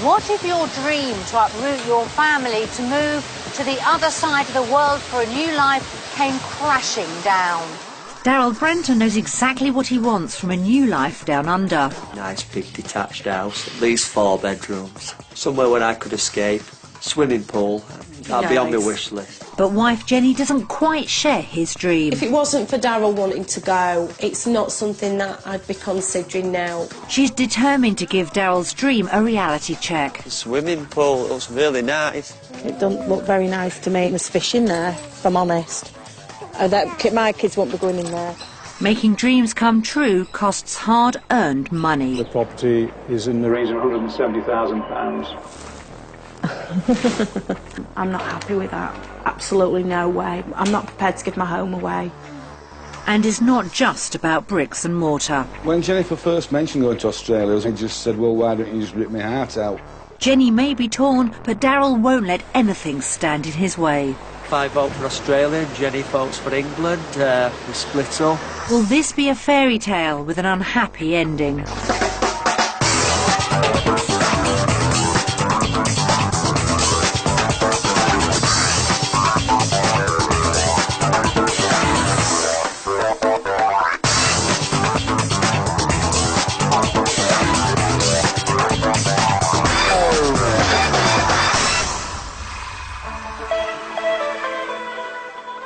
What if your dream to uproot your family, to move to the other side of the world for a new life, came crashing down? Daryl Brenton knows exactly what he wants from a new life down under. Nice big detached house, at least 4 bedrooms. Somewhere where I could escape. Swimming pool. That'd be on my wish list. But wife Jenny doesn't quite share his dream. If it wasn't for Daryl wanting to go, it's not something that I'd be considering now. She's determined to give Daryl's dream a reality check. The swimming pool looks really nice. It doesn't look very nice to me. There's fish in there, if I'm honest. My kids won't be going in there. Making dreams come true costs hard-earned money. The property is in the region of £170,000. I'm not happy with that. Absolutely no way. I'm not prepared to give my home away. And is not just about bricks and mortar. When Jennifer first mentioned going to Australia, I just said, well, why don't you just rip my heart out? Jenny may be torn, but Daryl won't let anything stand in his way. If I vote for Australia and Jenny votes for England, we split up. Will this be a fairy tale with an unhappy ending?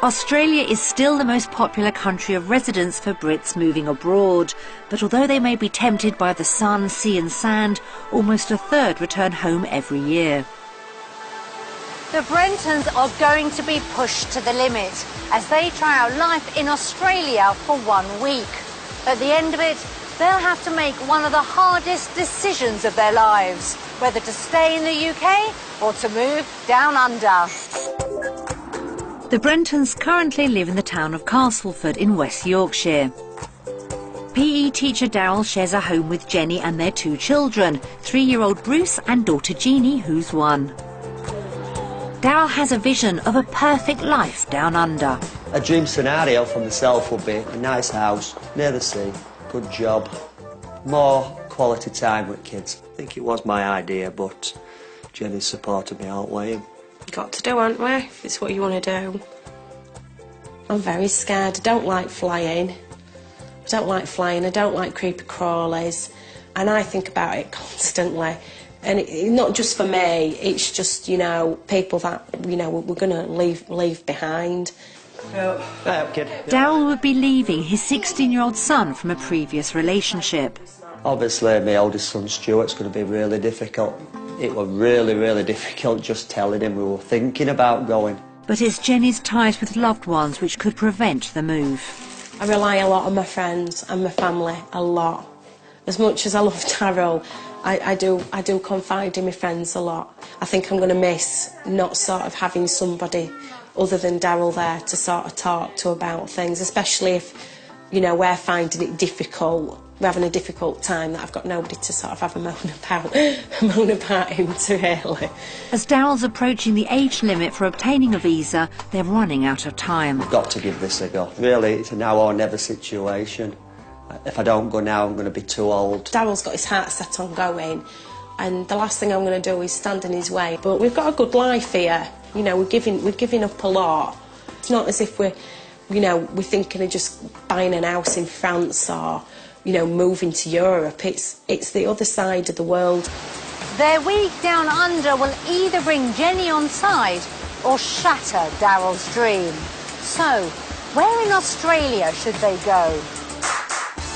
Australia is still the most popular country of residence for Brits moving abroad, but although they may be tempted by the sun, sea and sand, almost a third return home every year. The Brentons are going to be pushed to the limit as they try out life in Australia for 1 week. At the end of it, they'll have to make one of the hardest decisions of their lives, whether to stay in the UK or to move down under. The Brentons currently live in the town of Castleford in West Yorkshire. PE teacher Daryl shares a home with Jenny and their 2 children, 3-year-old Bruce and daughter Jeannie, who's 1. Daryl has a vision of a perfect life down under. A dream scenario for myself would be a nice house, near the sea, good job, more quality time with kids. I think it was my idea, but Jenny supported me all the way. Got to do, aren't we? If it's what you want to do. I'm very scared. I don't like flying. I don't like creepy crawlies. And I think about it constantly. And not just for me, it's just, you know, people that, you know, we're going to leave behind. Daryl would be leaving his 16-year-old son from a previous relationship. Obviously, my oldest son Stuart's going to be really difficult. It was really, really difficult just telling him we were thinking about going. But it's Jenny's ties with loved ones which could prevent the move. I rely a lot on my friends and my family, a lot. As much as I love Daryl, I do confide in my friends a lot. I think I'm going to miss not sort of having somebody other than Daryl there to sort of talk to about things, especially if, you know, we're finding it difficult. We're having a difficult time that I've got nobody to sort of have a moan about him to, really. As Daryl's approaching the age limit for obtaining a visa, they're running out of time. I've got to give this a go. Really, it's a now or never situation. If I don't go now, I'm going to be too old. Daryl's got his heart set on going, and the last thing I'm going to do is stand in his way. But we've got a good life here. You know, we're giving up a lot. It's not as if we're thinking of just buying an house in France or, you know, moving to Europe. It's the other side of the world. Their week down under will either bring Jenny on side or shatter Daryl's dream. So, where in Australia should they go?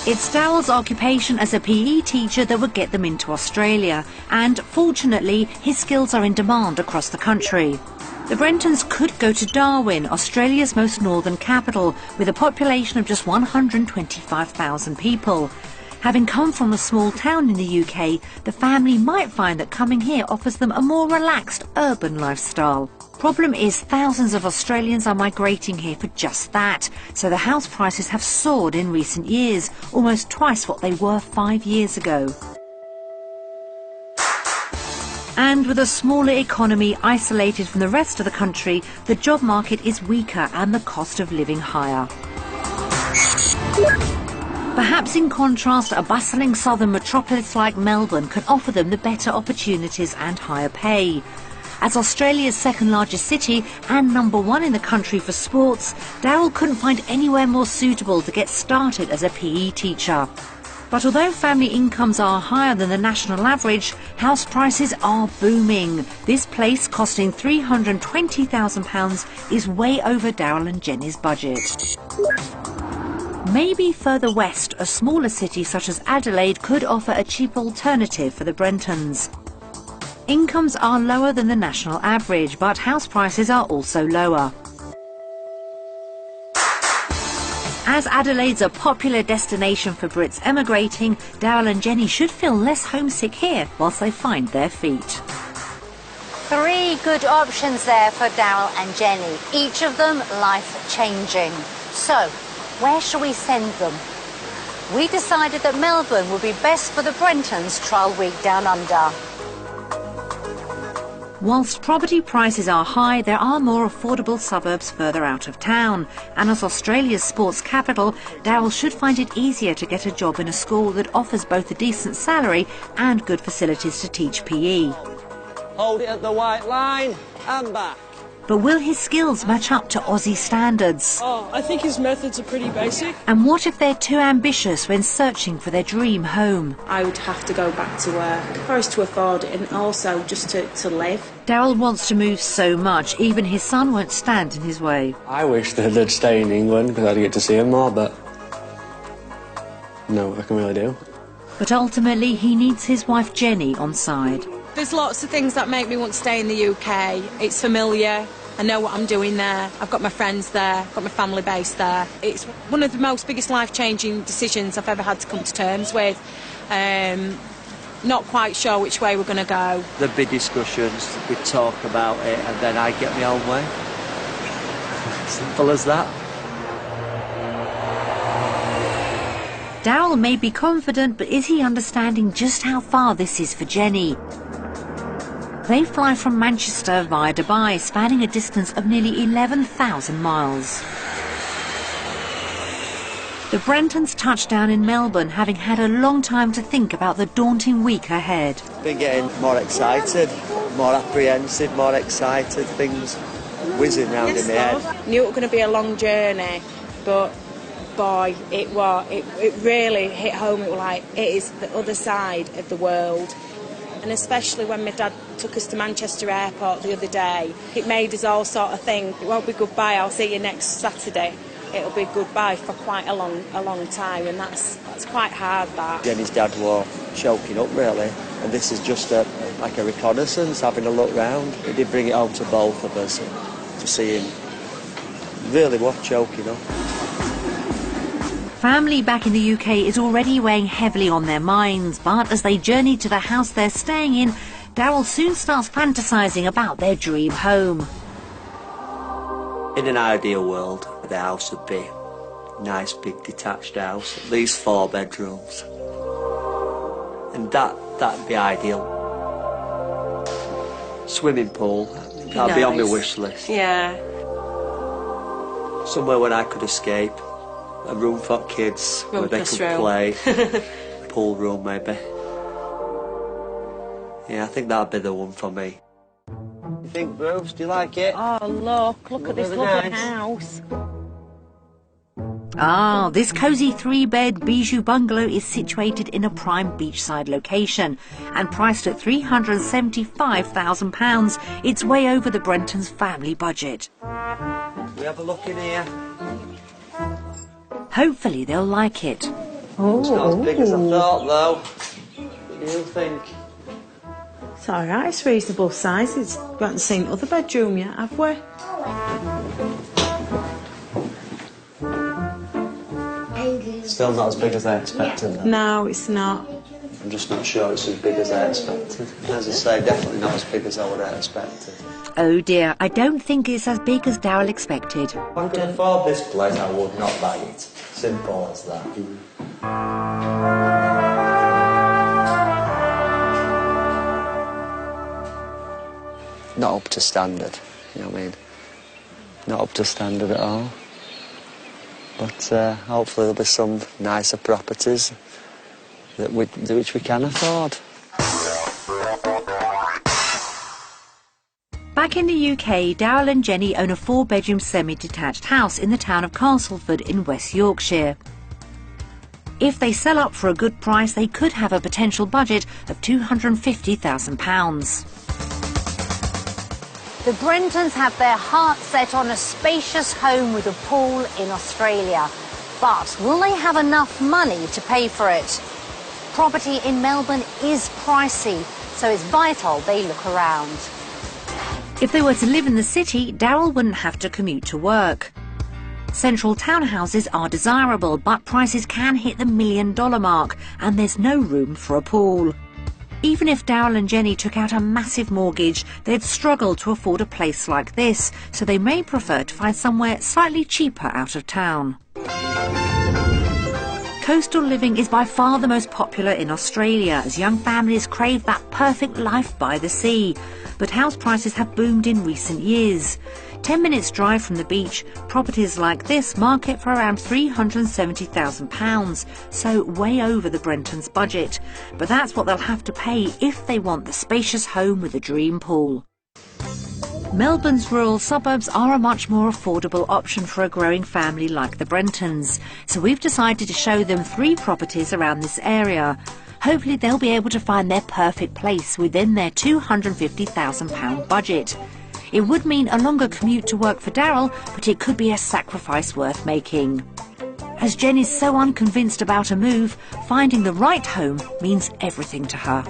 It's Daryl's occupation as a PE teacher that would get them into Australia, and fortunately his skills are in demand across the country. The Brentons could go to Darwin, Australia's most northern capital, with a population of just 125,000 people. Having come from a small town in the UK, the family might find that coming here offers them a more relaxed urban lifestyle. Problem is, thousands of Australians are migrating here for just that, so the house prices have soared in recent years, almost twice what they were 5 years ago. And with a smaller economy isolated from the rest of the country, the job market is weaker and the cost of living higher. Perhaps in contrast, a bustling southern metropolis like Melbourne can offer them the better opportunities and higher pay. As Australia's second largest city and #1 in the country for sports, Daryl couldn't find anywhere more suitable to get started as a PE teacher. But although family incomes are higher than the national average, house prices are booming. This place, costing £320,000, is way over Daryl and Jenny's budget. Maybe further west, a smaller city such as Adelaide could offer a cheaper alternative for the Brentons. Incomes are lower than the national average, but house prices are also lower. As Adelaide's a popular destination for Brits emigrating, Daryl and Jenny should feel less homesick here whilst they find their feet. 3 good options there for Daryl and Jenny, each of them life-changing. So, where shall we send them? We decided that Melbourne would be best for the Brentons' trial week down under. Whilst property prices are high, there are more affordable suburbs further out of town. And as Australia's sports capital, Daryl should find it easier to get a job in a school that offers both a decent salary and good facilities to teach PE. Hold it at the white line and back. But will his skills match up to Aussie standards? Oh, I think his methods are pretty basic. And what if they're too ambitious when searching for their dream home? I would have to go back to work for us to afford it and also just to live. Daryl wants to move so much, even his son won't stand in his way. I wish that they'd stay in England because I'd get to see him more, but no, I can really do. But ultimately, he needs his wife Jenny on side. There's lots of things that make me want to stay in the UK. It's familiar. I know what I'm doing there. I've got my friends there, got my family base there. It's one of the biggest life-changing decisions I've ever had to come to terms with. Not quite sure which way we're going to go. There'd be discussions, we'd talk about it, and then I'd get my own way. Simple as that. Daryl may be confident, but is he understanding just how far this is for Jenny? They fly from Manchester via Dubai, spanning a distance of nearly 11,000 miles. The Brentons touched down in Melbourne, having had a long time to think about the daunting week ahead. Been getting more excited, more apprehensive, more excited, things whizzing round in my head. Knew it was going to be a long journey, but boy, it really hit home. It was like, it is the other side of the world. And especially when my dad took us to Manchester Airport the other day, it made us all sort of think, it won't be goodbye, I'll see you next Saturday. It'll be goodbye for quite a long time, and that's quite hard, that. Jenny's dad was choking up, really, and this is just like a reconnaissance, having a look round. It did bring it home to both of us to see him really was choking up. Family back in the UK is already weighing heavily on their minds, but as they journey to the house they're staying in, Daryl soon starts fantasising about their dream home. In an ideal world, the house would be a nice big detached house, at least 4 bedrooms. And that'd be ideal. Swimming pool, that'd be on my wish list. Yeah. Somewhere where I could escape. A room for kids where they could play. Pool room, maybe. Yeah, I think that'd be the one for me. You think, Bruce? Do you like it? Oh, look at this lovely house. Ah, this cosy 3-bed bijou bungalow is situated in a prime beachside location and priced at £375,000. It's way over the Brentons' family budget. We have a look in here. Hopefully they'll like it. Oh. It's not as big as I thought, though. What do you think? It's all right, it's reasonable sizes. We haven't seen other bedroom yet, have we? Still not as big as I expected, though. No, it's not. I'm just not sure it's as big as I expected. As I say, definitely not as big as I would have expected. Oh dear, I don't think it's as big as Daryl expected. If I could afford this place, I would not buy it. Simple as that. Not up to standard, you know what I mean? Not up to standard at all. but hopefully there'll be some nicer properties which we can afford. Back in the UK, Daryl and Jenny own a 4-bedroom semi-detached house in the town of Castleford in West Yorkshire. If they sell up for a good price, they could have a potential budget of £250,000. The Brentons have their hearts set on a spacious home with a pool in Australia. But will they have enough money to pay for it? Property in Melbourne is pricey, so it's vital they look around. If they were to live in the city, Daryl wouldn't have to commute to work. Central townhouses are desirable, but prices can hit the $1 million mark, and there's no room for a pool. Even if Daryl and Jenny took out a massive mortgage, they'd struggle to afford a place like this, so they may prefer to find somewhere slightly cheaper out of town. Coastal living is by far the most popular in Australia, as young families crave that perfect life by the sea. But house prices have boomed in recent years. 10 minutes drive from the beach, properties like this market for around £370,000, so way over the Brentons' budget. But that's what they'll have to pay if they want the spacious home with a dream pool. Melbourne's rural suburbs are a much more affordable option for a growing family like the Brentons, so we've decided to show them 3 properties around this area. Hopefully they'll be able to find their perfect place within their £250,000 budget. It would mean a longer commute to work for Daryl, but it could be a sacrifice worth making. As Jen is so unconvinced about a move, finding the right home means everything to her.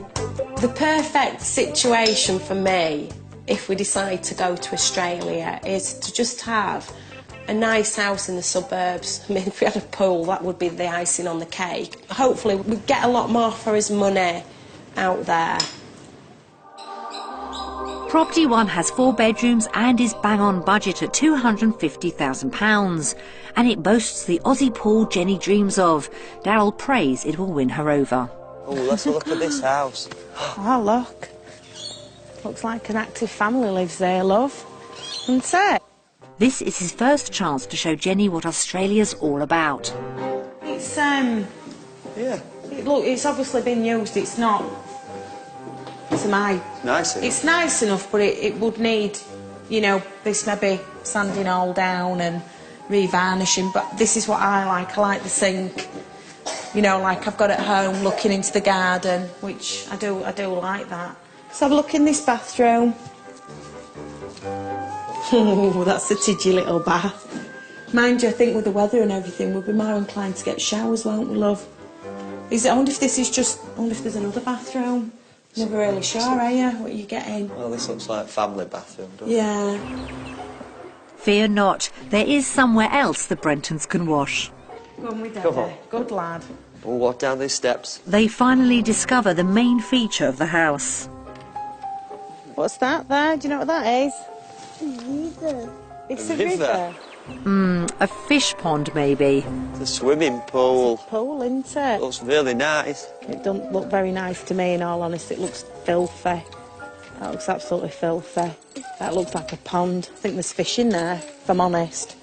The perfect situation for me, if we decide to go to Australia, is to just have a nice house in the suburbs. I mean, if we had a pool, that would be the icing on the cake. Hopefully we'd get a lot more for his money out there. Property 1 has 4 bedrooms and is bang on budget at £250,000. And it boasts the Aussie pool Jenny dreams of. Daryl prays it will win her over. Oh, let's look at this house. Oh, look. Looks like an active family lives there, love. Isn't it? This is his first chance to show Jenny what Australia's all about. It's, Yeah. look, it's obviously been used. It's not, to my... Nice enough. It's nice enough, but it would need, you know, this maybe sanding all down and re-varnishing, but this is what I like. I like the sink, you know, like I've got at home looking into the garden, which I do like that. Let's have a look in this bathroom. Oh, that's a tidgy little bath. Mind you, I think with the weather and everything, we'll be more inclined to get showers, won't we, love? I wonder if this is just... I wonder if there's another bathroom. Never really sure, are you, what you're getting? Well, this looks like family bathroom, doesn't it? Yeah. Fear not, there is somewhere else the Brentons can wash. Go on with Daddy. Come on. Good lad. We'll walk down these steps. They finally discover the main feature of the house. What's that there? Do you know what that is? River. It's a river. A fish pond, maybe. It's a swimming pool. Pool, isn't it? Looks really nice. It doesn't look very nice to me, in all honesty. It looks filthy. That looks absolutely filthy. That looks like a pond. I think there's fish in there, if I'm honest.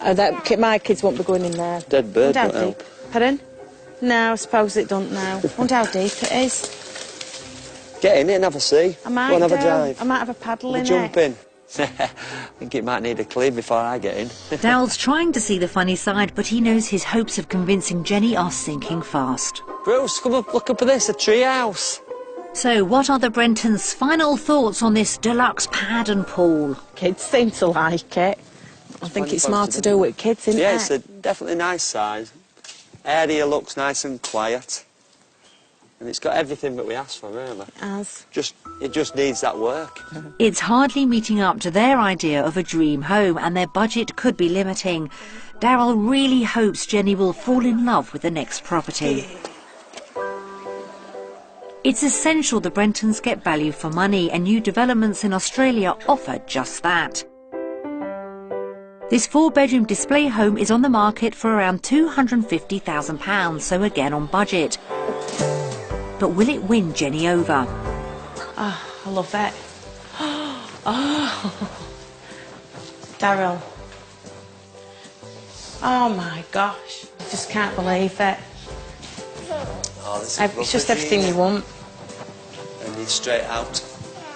My kids won't be going in there. Dead bird Wonder won't how help. deep. Pardon? No, I suppose it don't now. Wonder how deep it is. Get in it and have a see. I might Go and have do. a drive. I might have a paddle in Jump it. in. I think it might need a clean before I get in. Daryl's trying to see the funny side, but he knows his hopes of convincing Jenny are sinking fast. Bruce, come up, look up at this, a tree house. So what are the Brentons' final thoughts on this deluxe pad and pool? Kids seem to like it. I think it's more to do with kids, isn't Yeah, it? it's a definitely nice size. Area looks nice and quiet. And it's got everything that we asked for, really. It just needs that work. It's hardly meeting up to their idea of a dream home, and their budget could be limiting. Daryl really hopes Jenny will fall in love with the next property. It's essential the Brentons get value for money, and new developments in Australia offer just that. This 4-bedroom display home is on the market for around £250,000, so again on budget. But will it win Jenny over? Oh, I love it. Oh, Daryl. Oh my gosh, I just can't believe it. Oh, this is It's just everything you want. And you're straight out.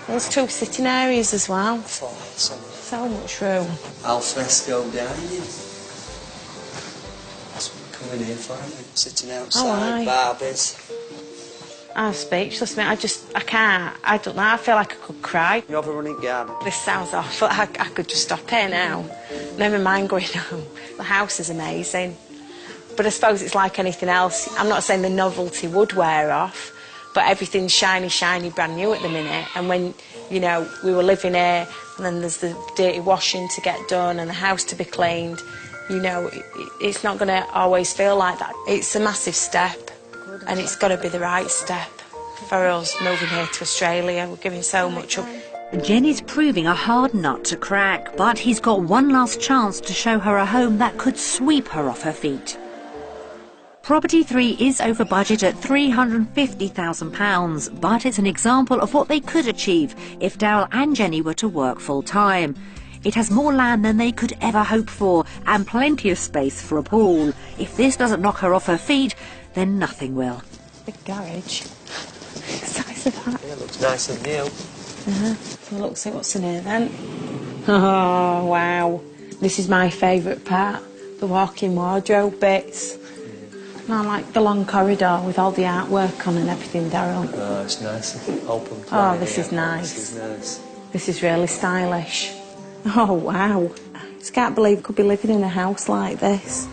There's 2 sitting areas as well. So much room. al fresco dining. That's what we're coming here for, aren't we? Sitting outside, barbies. I'm speechless, mate. I can't. I don't know. I feel like I could cry. You have a running garden? This sounds awful. I could just stop here now. Never mind going home. The house is amazing. But I suppose it's like anything else. I'm not saying the novelty would wear off, but everything's shiny, shiny, brand new at the minute. And when, you know, we were living here, and then there's the dirty washing to get done and the house to be cleaned, you know, it's not going to always feel like that. It's a massive step, and it's got to be the right step for us moving here to Australia. We're giving so much up. Jenny's proving a hard nut to crack, but he's got one last chance to show her a home that could sweep her off her feet. Property 3 is over budget at £350,000, but it's an example of what they could achieve if Daryl and Jenny were to work full-time. It has more land than they could ever hope for, and plenty of space for a pool. If this doesn't knock her off her feet, then nothing will. Big garage. Size of that. Yeah, it looks nice and new. So look, see what's in here then. Oh, wow. This is my favourite part, the walk-in wardrobe bits. And I like the long corridor with all the artwork on and everything, Daryl. Oh, it's nice. Open plan. Oh, this is nice. This is nice. This is really stylish. Oh, wow. I just can't believe we could be living in a house like this.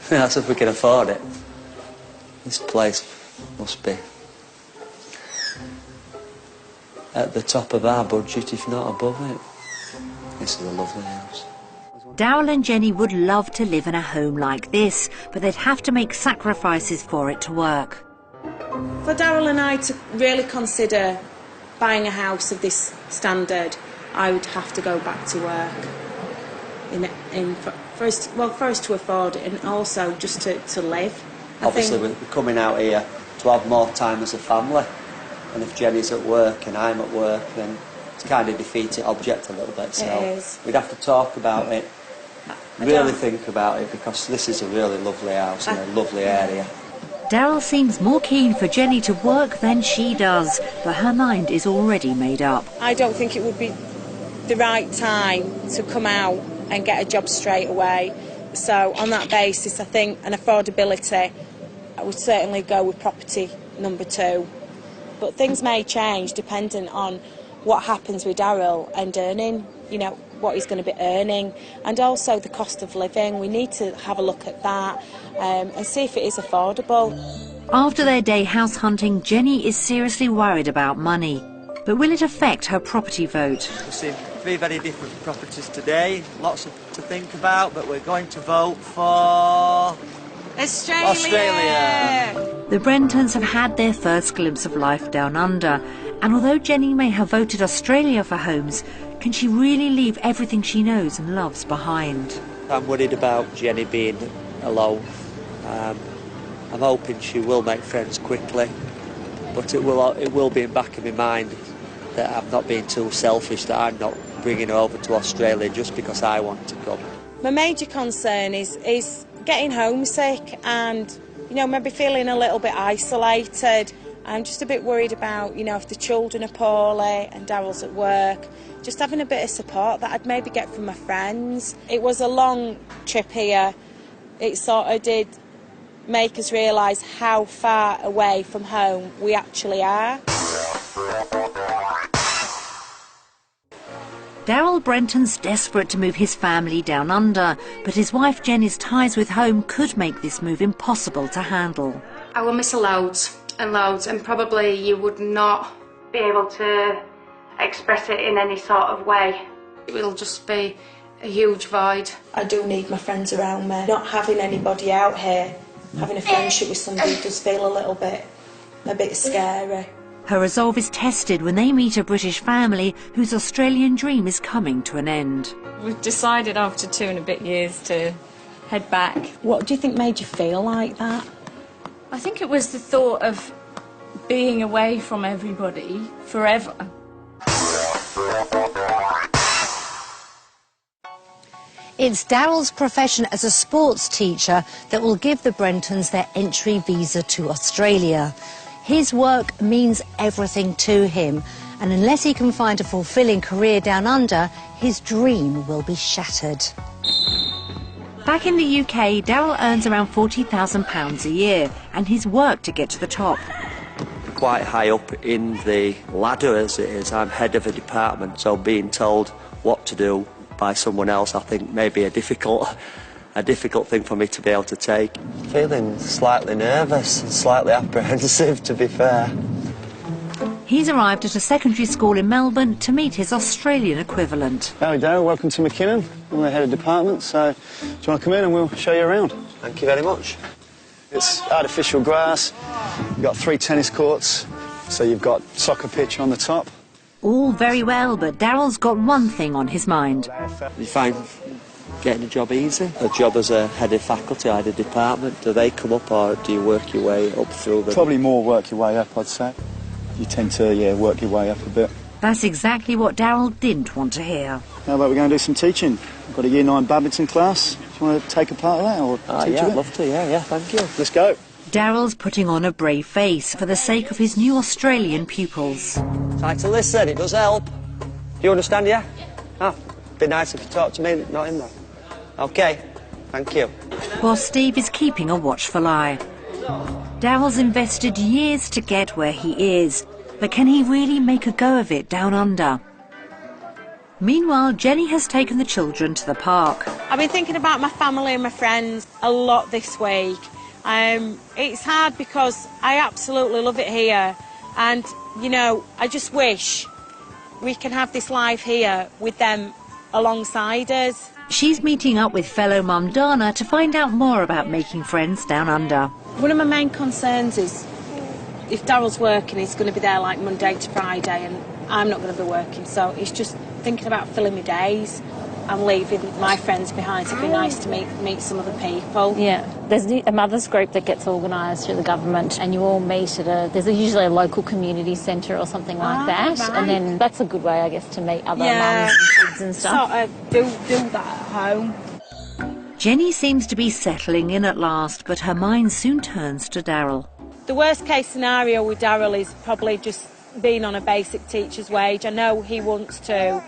That's if we can afford it. This place must be at the top of our budget, if not above it. This is a lovely house. Daryl and Jenny would love to live in a home like this, but they'd have to make sacrifices for it to work. For Daryl and I to really consider buying a house of this standard, I would have to go back to work. For us to afford it, and also just to live. Obviously, we're coming out here to have more time as a family, and if Jenny's at work and I'm at work, then it's kind of defeating object a little bit. So we'd have to talk about it, really think about it, because this is a really lovely house in a lovely area. Daryl seems more keen for Jenny to work than she does, but her mind is already made up. I don't think it would be the right time to come out and get a job straight away. So on that basis, I think an affordability, I would certainly go with property number 2. But things may change depending on what happens with Daryl and earning, you know, what he's going to be earning, and also the cost of living. We need to have a look at that and see if it is affordable. After their day house hunting, Jenny is seriously worried about money. But will it affect her property vote? We've seen 3 very different properties today, lots to think about, but we're going to vote for Australia. The Brentons have had their first glimpse of life down under, and although Jenny may have voted Australia for homes, can she really leave everything she knows and loves behind? I'm worried about Jenny being alone. I'm hoping she will make friends quickly, but it will be in the back of my mind that I'm not being too selfish, that I'm not bringing her over to Australia just because I want to come. My major concern is getting homesick and, you know, maybe feeling a little bit isolated. I'm just a bit worried about, you know, if the children are poorly and Daryl's at work, just having a bit of support that I'd maybe get from my friends. It was a long trip here. It sort of did make us realise how far away from home we actually are. Daryl Brenton's desperate to move his family down under, but his wife Jenny's ties with home could make this move impossible to handle. I will miss her loads and loads, and probably you would not be able to express it in any sort of way. It will just be a huge void. I do need my friends around me. Not having anybody out here, having a friendship with somebody does feel a bit scary. Her resolve is tested when they meet a British family whose Australian dream is coming to an end. We've decided after 2 and a bit years to head back. What do you think made you feel like that? I think it was the thought of being away from everybody forever. It's Daryl's profession as a sports teacher that will give the Brentons their entry visa to Australia. His work means everything to him, and unless he can find a fulfilling career down under, his dream will be shattered. Back in the UK, Daryl earns around £40,000 a year, and he's worked to get to the top. Quite high up in the ladder as it is. I'm head of a department, so being told what to do by someone else, I think, may be a difficult thing for me to be able to take. Feeling slightly nervous and slightly apprehensive, to be fair. He's arrived at a secondary school in Melbourne to meet his Australian equivalent. Howdy, Daryl. Welcome to McKinnon. I'm the head of department, so do you want to come in and we'll show you around? Thank you very much. It's artificial grass. You've got 3 tennis courts, so you've got soccer pitch on the top. All very well, but Daryl's got one thing on his mind. You find getting a job easy? A job as a head of faculty, head of department, do they come up or do you work your way up through them? Probably more work your way up, I'd say. You tend to, work your way up a bit. That's exactly what Daryl didn't want to hear. How about we go and do some teaching? I've got a Year 9 badminton class. Do you want to take a part of that or teach yeah, a bit? I'd love to, yeah, thank you. Let's go. Daryl's putting on a brave face for the sake of his new Australian pupils. Try to listen, it does help. Do you understand, yeah? Oh, be nice if you talk to me, not him though. OK, thank you. Boss Steve is keeping a watchful eye. Daryl's invested years to get where he is, but can he really make a go of it down under? Meanwhile, Jenny has taken the children to the park. I've been thinking about my family and my friends a lot this week. It's hard because I absolutely love it here, and I just wish we can have this life here with them alongside us. She's meeting up with fellow mum Dana to find out more about making friends down under. One of my main concerns is if Daryl's working, he's going to be there like Monday to Friday, and I'm not going to be working, so it's just thinking about filling my days. I'm leaving my friends behind, so it'd be nice to meet some other people. Yeah, there's a mothers group that gets organised through the government, and you all meet at usually a local community centre or something like that, right. And then that's a good way, I guess, to meet other mums and kids and stuff. Sort of do that at home. Jenny seems to be settling in at last, but her mind soon turns to Daryl. The worst case scenario with Daryl is probably just being on a basic teacher's wage. I know he wants to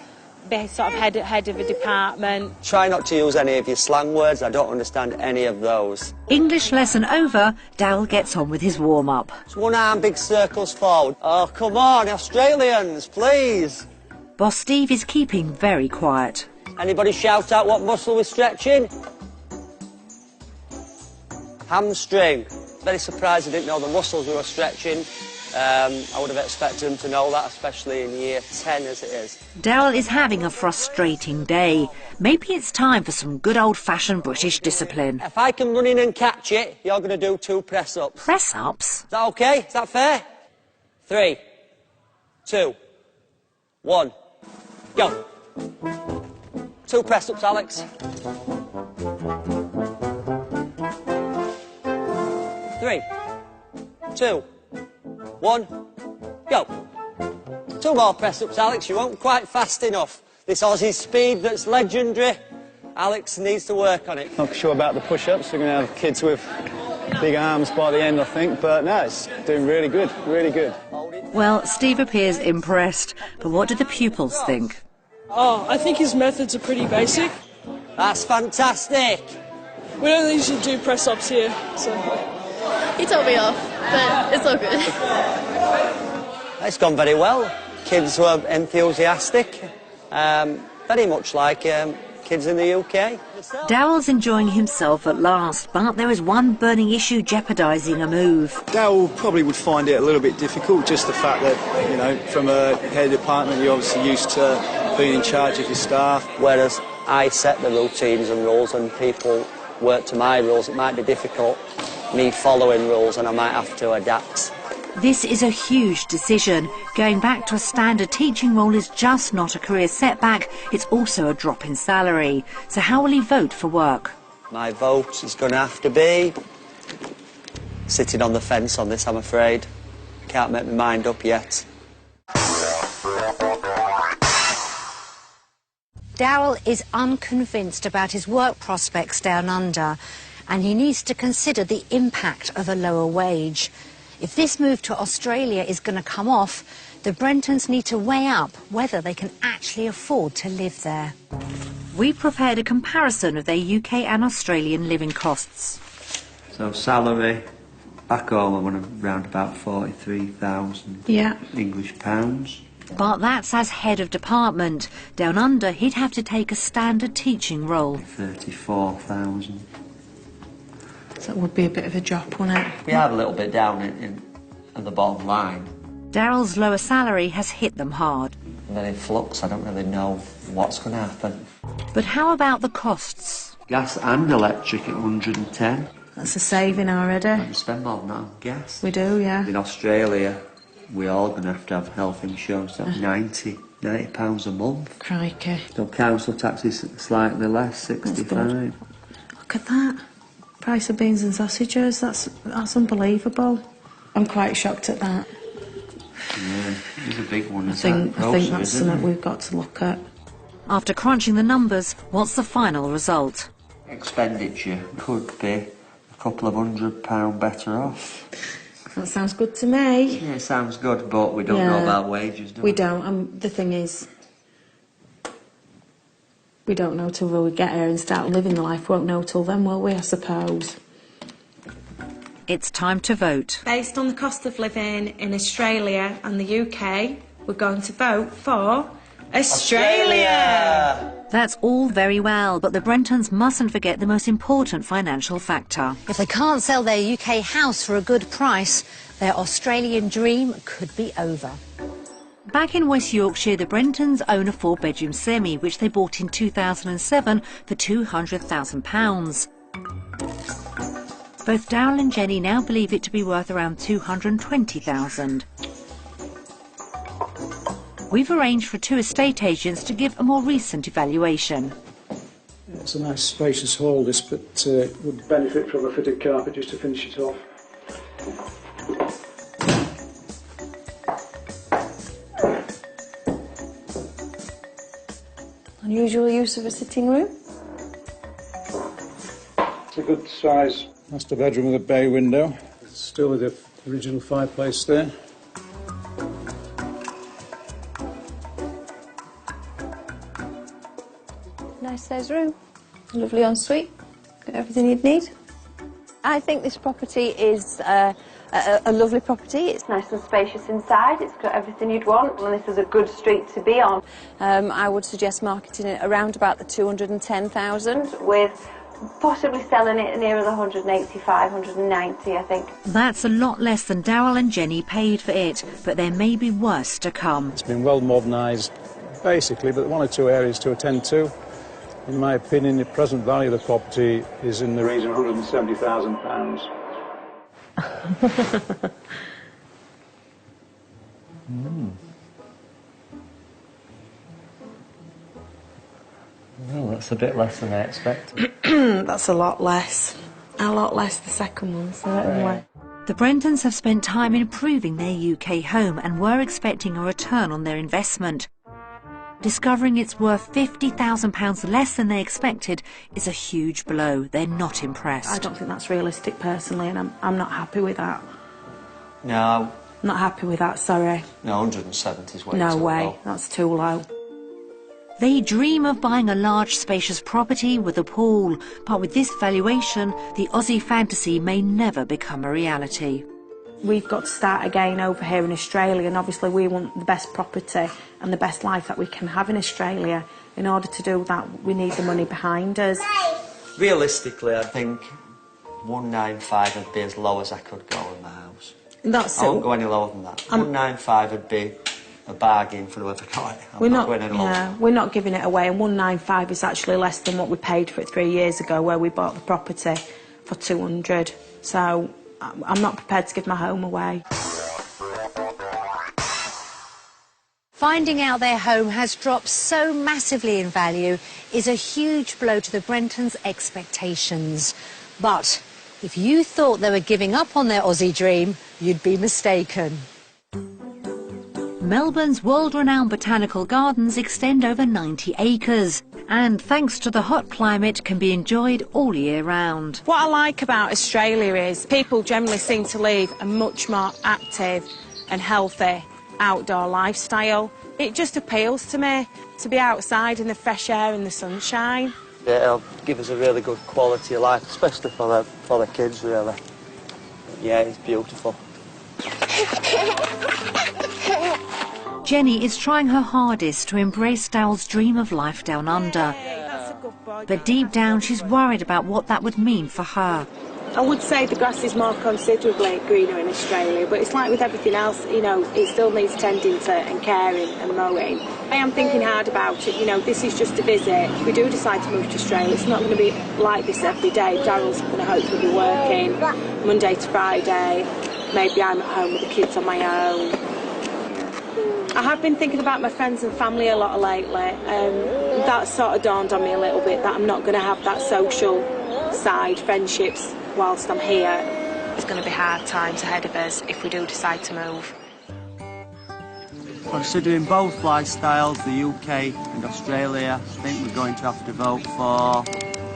be sort of head of a department. Try not to use any of your slang words, I don't understand any of those. English lesson over, Daryl gets on with his warm-up. It's one arm, big circles forward. Oh, come on, Australians, please. Boss Steve is keeping very quiet. Anybody shout out what muscle we're stretching? Hamstring. Very surprised I didn't know the muscles we were stretching. I would have expected him to know that, especially in year 10 as it is. Daryl is having a frustrating day. Maybe it's time for some good old-fashioned British discipline. If I can run in and catch it, you're going to do 2 press-ups. Press-ups? Is that OK? Is that fair? 3, 2, 1, go. 2 press-ups, Alex. 3, 2, 1, go. 2 more press-ups, Alex. You weren't quite fast enough. This Aussie's speed that's legendary. Alex needs to work on it. Not sure about the push-ups. We're going to have kids with big arms by the end, I think. But no, it's doing really good, really good. Well, Steve appears impressed, but what do the pupils think? Oh, I think his methods are pretty basic. That's fantastic. We don't usually do press-ups here, so... He told me off, but it's all good. It's gone very well. Kids were enthusiastic, very much like kids in the UK. Daryl's enjoying himself at last, but there is one burning issue jeopardising a move. Daryl probably would find it a little bit difficult, just the fact that, from a head of department, you're obviously used to being in charge of your staff. Whereas I set the routines and rules and people work to my rules, it might be difficult me following rules and I might have to adapt. This is a huge decision. Going back to a standard teaching role is just not a career setback, it's also a drop in salary. So how will he vote for work? My vote is going to have to be sitting on the fence on this, I'm afraid. I can't make my mind up yet. Daryl is unconvinced about his work prospects down under, and he needs to consider the impact of a lower wage. If this move to Australia is going to come off, the Brentons need to weigh up whether they can actually afford to live there. We prepared a comparison of their UK and Australian living costs. So salary, back home I'm on around about 43,000 English pounds. But that's as head of department. Down under, he'd have to take a standard teaching role. 34,000. So it would be a bit of a drop, wouldn't it? We are a little bit down in the bottom line. Daryl's lower salary has hit them hard. And then in flux, I don't really know what's going to happen. But how about the costs? Gas and electric at 110. That's a saving already. We spend more than that on gas. We do, yeah. In Australia, we're all going to have health insurance at £90 a month. Crikey. So council tax is slightly less, 65. Look at that. Price of beans and sausages, that's unbelievable. I'm quite shocked at that. Yeah, it's a big one. I think that's something we've got to look at. After crunching the numbers, what's the final result? Expenditure could be a couple of £100 better off. That sounds good to me. Yeah, it sounds good, but we don't know about wages, do we? We don't. The thing is, we don't know till we get here and start living the life. Won't know till then, will we, I suppose? It's time to vote. Based on the cost of living in Australia and the UK, we're going to vote for Australia! That's all very well, but the Brentons mustn't forget the most important financial factor. If they can't sell their UK house for a good price, their Australian dream could be over. Back in West Yorkshire, the Brentons own a 4-bedroom semi, which they bought in 2007 for £200,000. Both Daryl and Jenny now believe it to be worth around £220,000. We've arranged for 2 estate agents to give a more recent evaluation. It's a nice spacious hall, this, but would benefit from a fitted carpet just to finish it off. Unusual use of a sitting room? It's a good size master bedroom with a bay window. Still with the original fireplace there. Nice sized room, lovely ensuite, got everything you'd need. I think this property is a lovely property. It's nice and spacious inside, it's got everything you'd want, and this is a good street to be on. I would suggest marketing it around about the 210,000 with possibly selling it nearer the 185, 190, I think. That's a lot less than Daryl and Jenny paid for it, but there may be worse to come. It's been well modernised, basically, but 1 or 2 areas to attend to. In my opinion, the present value of the property is in the region of £170,000. Well, that's a bit less than I expected. That's a lot less. A lot less the second one, certainly. The Brentons have spent time improving their UK home and were expecting a return on their investment. Discovering it's worth £50,000 less than they expected is a huge blow. They're not impressed. I don't think that's realistic, personally, and I'm not happy with that. No. I'm not happy with that, sorry. No, 170 is way No too way, low. that's too low. They dream of buying a large, spacious property with a pool, but with this valuation, the Aussie fantasy may never become a reality. We've got to start again over here in Australia, and obviously we want the best property and the best life that we can have in Australia. In order to do that, we need the money behind us. Realistically, I think 195 would be as low as I could go in the house. I won't go any lower than that. 195 would be a bargain for whoever got it. I'm not going any lower. Yeah, we're not giving it away, and 195 is actually less than what we paid for it 3 years ago, where we bought the property for 200. So I'm not prepared to give my home away. Finding out their home has dropped so massively in value is a huge blow to the Brentons' expectations. But if you thought they were giving up on their Aussie dream, you'd be mistaken. Melbourne's world-renowned botanical gardens extend over 90 acres. and thanks to the hot climate can be enjoyed all year round. What I like about Australia is people generally seem to lead a much more active and healthy outdoor lifestyle. It just appeals to me to be outside in the fresh air and the sunshine. Yeah, it'll give us a really good quality of life, especially for the kids, really. Yeah, it's beautiful. Jenny is trying her hardest to embrace Daryl's dream of life down under. But deep down, she's worried about what that would mean for her. I would say the grass is more considerably greener in Australia, but it's like with everything else, you know, it still needs tending to and caring and mowing. I am thinking hard about it, you know, this is just a visit. If we do decide to move to Australia, it's not going to be like this every day. Daryl's going to hopefully be working Monday to Friday. Maybe I'm at home with the kids on my own. I have been thinking about my friends and family a lot lately. That sort of dawned on me a little bit, that I'm not going to have that social side, friendships, whilst I'm here. It's going to be hard times ahead of us if we do decide to move. Considering both lifestyles, the UK and Australia, I think we're going to have to vote for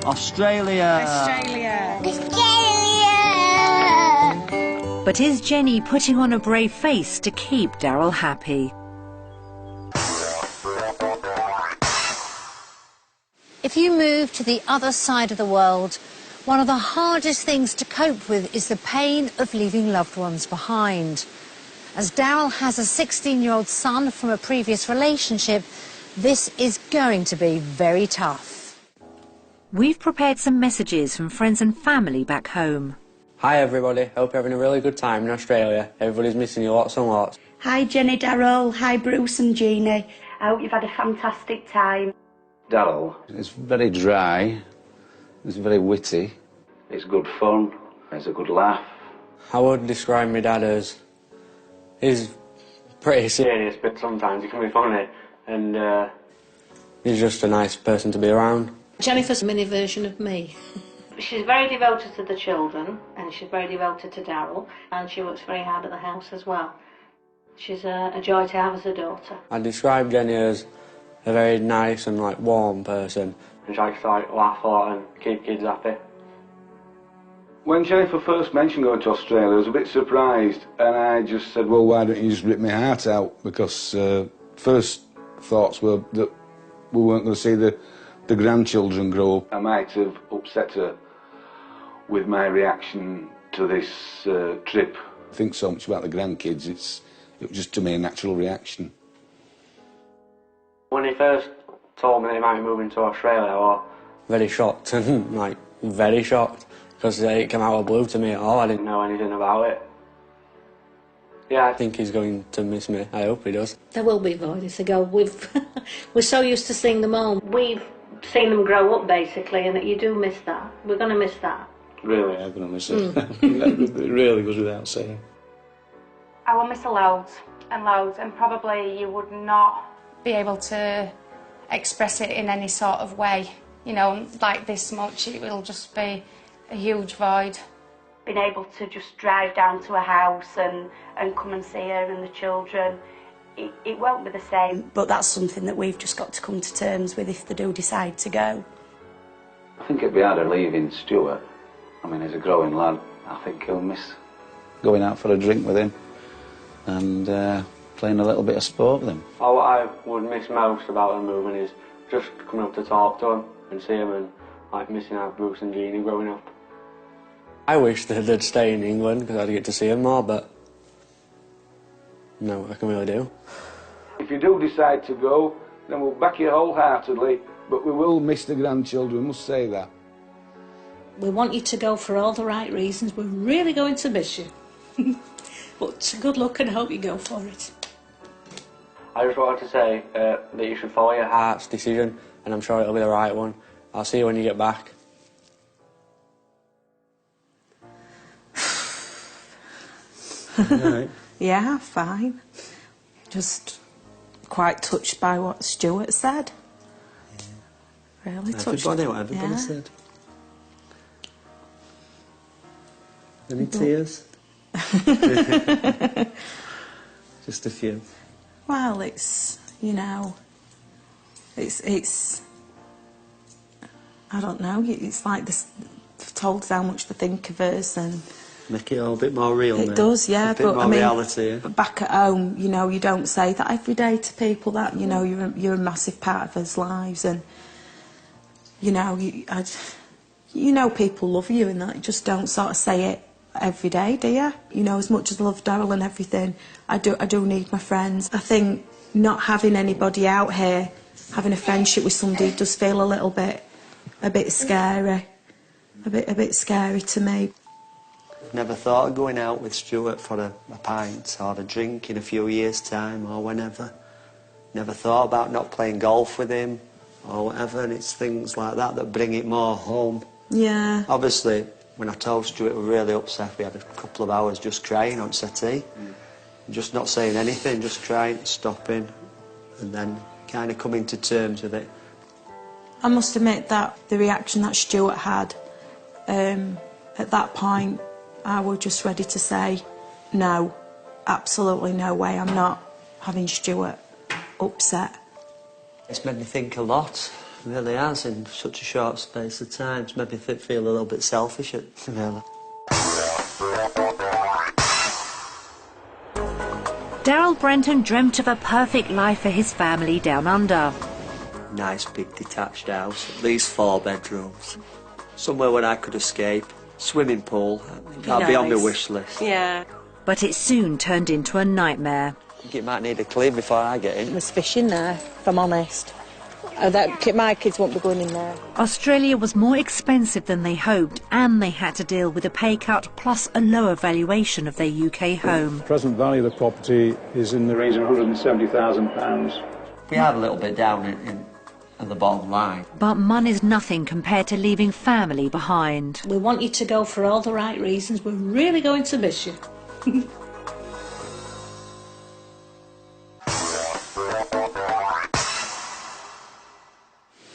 Australia. Australia. But is Jenny putting on a brave face to keep Daryl happy? If you move to the other side of the world, one of the hardest things to cope with is the pain of leaving loved ones behind. As Daryl has a 16-year-old son from a previous relationship, this is going to be very tough. We've prepared some messages from friends and family back home. Hi everybody, hope you're having a really good time in Australia. Everybody's missing you lots and lots. Hi Jenny, Daryl, hi Bruce and Jeannie. I hope you've had a fantastic time. Daryl. It's very dry, it's very witty. It's good fun, it's a good laugh. I would describe my dad as... he's pretty serious, but sometimes he can be funny, and he's just a nice person to be around. Jennifer's a mini version of me. She's very devoted to the children, and she's very devoted to Daryl, and she works very hard at the house as well. She's a joy to have as a daughter. I describe Jenny as a very nice and warm person, and she likes to laugh a lot and keep kids happy. When Jennifer first mentioned going to Australia, I was a bit surprised, and I just said, well, why don't you just rip my heart out? Because first thoughts were that we weren't going to see the grandchildren grow up. I might have upset her with my reaction to this trip. I think so much about the grandkids, it was just to me a natural reaction. When he first told me that he might be moving to Australia, I was very shocked, and very shocked, because it came out of the blue to me at all. I didn't know anything about it. Yeah, I think he's going to miss me. I hope he does. There will be, though, if they go. We're so used to seeing them all. We've seen them grow up, basically, and you do miss that. We're going to miss that. Really, I'm going to miss it. It really goes without saying. I will miss her loads, and probably you would not be able to express it in any sort of way, you know, like this much. It will just be a huge void. Being able to just drive down to a house and come and see her and the children, it won't be the same. But that's something that we've just got to come to terms with if they do decide to go. I think it'd be harder leaving Stuart. I mean, he's a growing lad. I think he'll miss going out for a drink with him and playing a little bit of sport with him. What I would miss most about them moving is just coming up to talk to him and see him, and missing out Bruce and Jeannie growing up. I wish that they'd stay in England because I'd get to see them more, but no, I can really do. If you do decide to go, then we'll back you wholeheartedly, but we will miss the grandchildren, we must say that. We want you to go for all the right reasons. We're really going to miss you. But good luck and hope you go for it. I just wanted to say that you should follow your heart's decision, and I'm sure it'll be the right one. I'll see you when you get back. Right. Yeah, fine. Just quite touched by what Stuart said. Really touched. Everybody said. Any tears? Just a few. Well, it's, you know, it's I don't know, it's like this, they've told us how much they think of us and... Make it all a bit more real. It does, yeah, a bit more reality. Yeah. But back at home, you know, you don't say that every day to people, that, you know, you're a massive part of us' lives, and, you know, you know people love you and that, you just don't sort of say it every day, do you? You know, as much as I love Daryl and everything, I do need my friends. I think not having anybody out here, having a friendship with somebody does feel a bit scary, a bit scary to me. Never thought of going out with Stuart for a pint or a drink in a few years' time or whenever. Never thought about not playing golf with him or whatever, and it's things like that that bring it more home. Yeah. Obviously, when I told Stuart, we were really upset. We had a couple of hours just crying on settee, just not saying anything, just crying, stopping, and then kind of coming to terms with it. I must admit that the reaction that Stuart had at that point, I was just ready to say, no, absolutely no way, I'm not having Stuart upset. It's made me think a lot, it really has, in such a short space of time. It's made me feel a little bit selfish, really. Daryl Brenton dreamt of a perfect life for his family down under. Nice big detached house, at least 4 bedrooms. Somewhere where I could escape. Swimming pool, that'll be on my wish list. Yeah. But it soon turned into a nightmare. I think it might need a clean before I get in. There's fish in there, if I'm honest. My kids won't be going in there. Australia was more expensive than they hoped, and they had to deal with a pay cut plus a lower valuation of their UK home. The present value of the property is in the region of £170,000. We are a little bit down in the bottom line. But money's nothing compared to leaving family behind. We want you to go for all the right reasons. We're really going to miss you.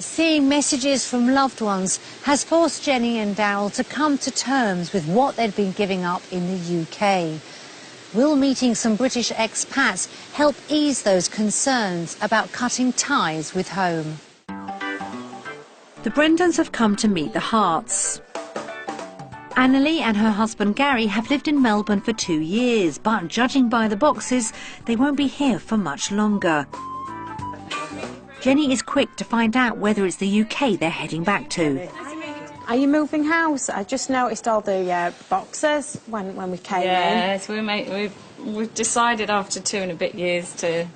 Seeing messages from loved ones has forced Jenny and Daryl to come to terms with what they'd been giving up in the UK. Will meeting some British expats help ease those concerns about cutting ties with home? The Brentons have come to meet the Harts. Annalie and her husband Gary have lived in Melbourne for 2 years, but judging by the boxes, they won't be here for much longer. Jenny is quick to find out whether it's the UK they're heading back to. Are you moving house? I just noticed all the boxes when we came in. Yes, we've decided after 2 and a bit years to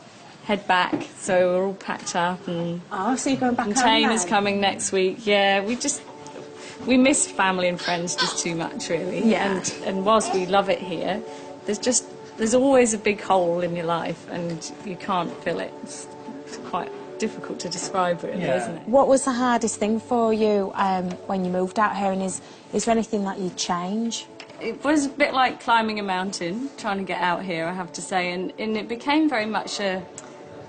head back, so we're all packed up and... Oh, so you're going back home Containers then? coming next week, yeah. We miss family and friends just too much, really. Yeah. And whilst we love it here, there's always a big hole in your life and you can't fill it. It's quite difficult to describe, really, isn't it? What was the hardest thing for you when you moved out here, and is there anything that you'd change? It was a bit like climbing a mountain, trying to get out here, I have to say, and it became very much a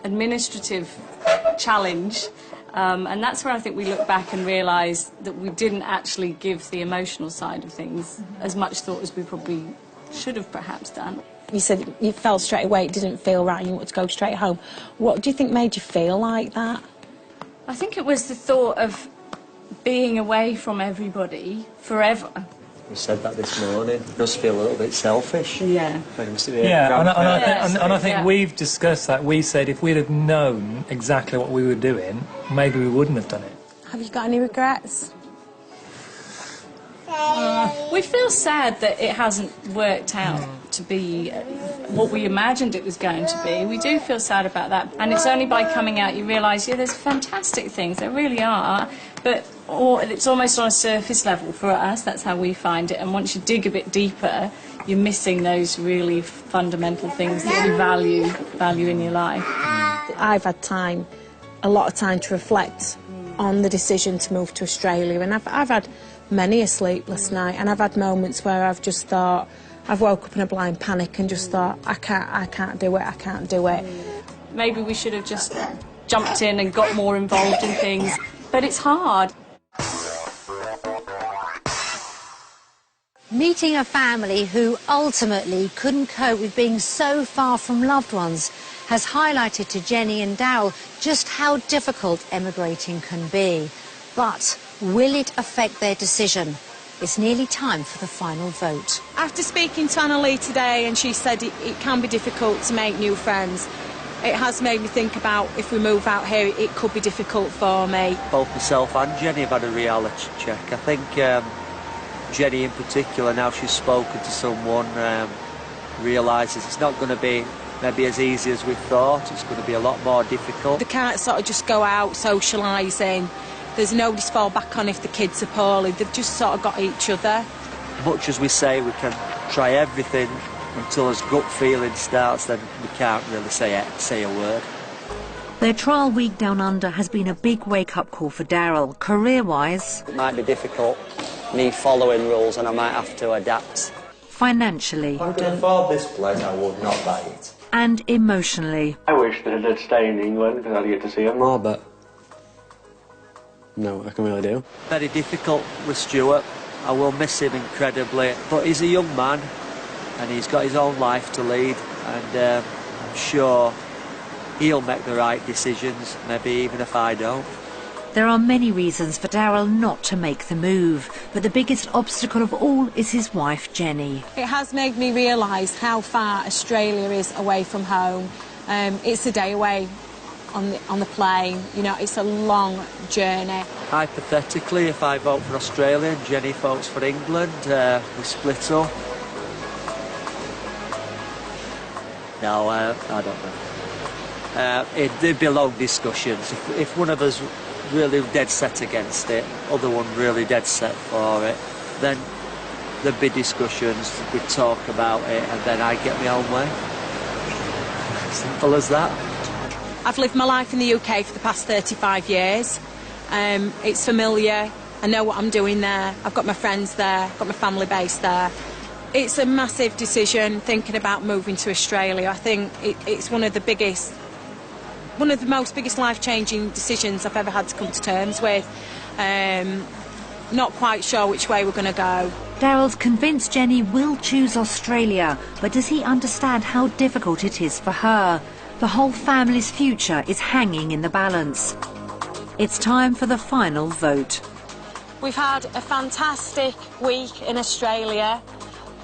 administrative challenge, and that's where I think we look back and realise that we didn't actually give the emotional side of things as much thought as we probably should have perhaps done. You said you felt straight away it didn't feel right, you wanted to go straight home. What do you think made you feel like that? I think it was the thought of being away from everybody forever. We said that this morning. It does feel a little bit selfish. Yeah. And I think we've discussed that. We said if we'd have known exactly what we were doing, maybe we wouldn't have done it. Have you got any regrets? We feel sad that it hasn't worked out to be what we imagined it was going to be. We do feel sad about that. And it's only by coming out you realise, yeah, there's fantastic things, there really are, but it's almost on a surface level for us, that's how we find it. And once you dig a bit deeper, you're missing those really fundamental things that you value in your life. I've had time, a lot of time to reflect on the decision to move to Australia, and I've had many a sleepless night, and I've had moments where I've just thought, I've woke up in a blind panic and just thought, I can't do it. Maybe we should have just jumped in and got more involved in things, but it's hard. Meeting a family who ultimately couldn't cope with being so far from loved ones has highlighted to Jenny and Daryl just how difficult emigrating can be. But Will it affect their decision? It's nearly time for the final vote. After speaking to Anna Lee today, and she said it can be difficult to make new friends, it has made me think about if we move out here, it could be difficult for me. Both myself and Jenny have had a reality check. I think Jenny in particular, now she's spoken to someone, realises it's not going to be maybe as easy as we thought. It's going to be a lot more difficult. They can't sort of just go out socialising. There's nobody to fall back on if the kids are poorly. They've just sort of got each other. Much as we say we can try everything until his gut feeling starts, then we can't really say a word. Their trial week down under has been a big wake-up call for Daryl. Career-wise, It might be difficult, me following rules, and I might have to adapt. financially, If I could afford this place, I would not buy it. and emotionally. I wish that I'd stay in England because I'd get to see him more, but no, I can really do. Very difficult with Stuart. I will miss him incredibly, but he's a young man and he's got his own life to lead, and I'm sure he'll make the right decisions, maybe even if I don't. There are many reasons for Daryl not to make the move, but the biggest obstacle of all is his wife, Jenny. It has made me realise how far Australia is away from home. It's a day away on the plane, you know, it's a long journey. Hypothetically, if I vote for Australia and Jenny votes for England, we split up. No, I don't know. There'd be long discussions. If one of us really dead set against it, other one really dead set for it, then there'd be discussions, we'd talk about it, and then I'd get my own way. Simple as that. I've lived my life in the UK for the past 35 years. It's familiar, I know what I'm doing there, I've got my friends there, I've got my family base there. It's a massive decision thinking about moving to Australia. I think it's one of the biggest life-changing decisions I've ever had to come to terms with. Not quite sure which way we're going to go. Daryl's convinced Jenny will choose Australia, but does he understand how difficult it is for her? The whole family's future is hanging in the balance. It's time for the final vote. We've had a fantastic week in Australia.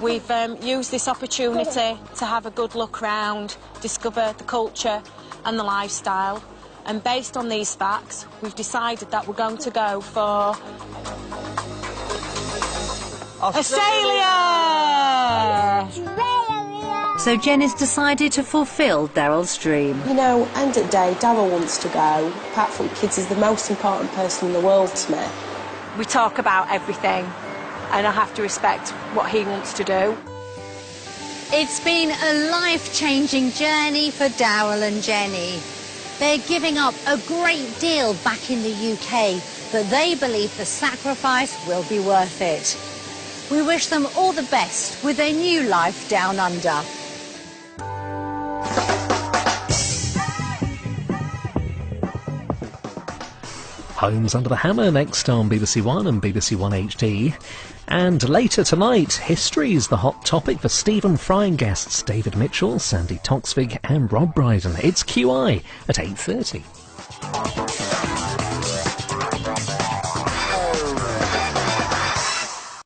We've used this opportunity to have a good look round, discover the culture and the lifestyle, and based on these facts we've decided that we're going to go for Australia! So Jenny's decided to fulfil Daryl's dream. You know, end of the day, Daryl wants to go. Apart from kids, he's the most important person in the world to me. We talk about everything, and I have to respect what he wants to do. It's been a life-changing journey for Daryl and Jenny. They're giving up a great deal back in the UK, but they believe the sacrifice will be worth it. We wish them all the best with their new life down under. Homes Under the Hammer next on BBC One and BBC One HD. And later tonight, history's the hot topic for Stephen Fry and guests David Mitchell, Sandy Toksvig and Rob Brydon. It's QI at 8:30.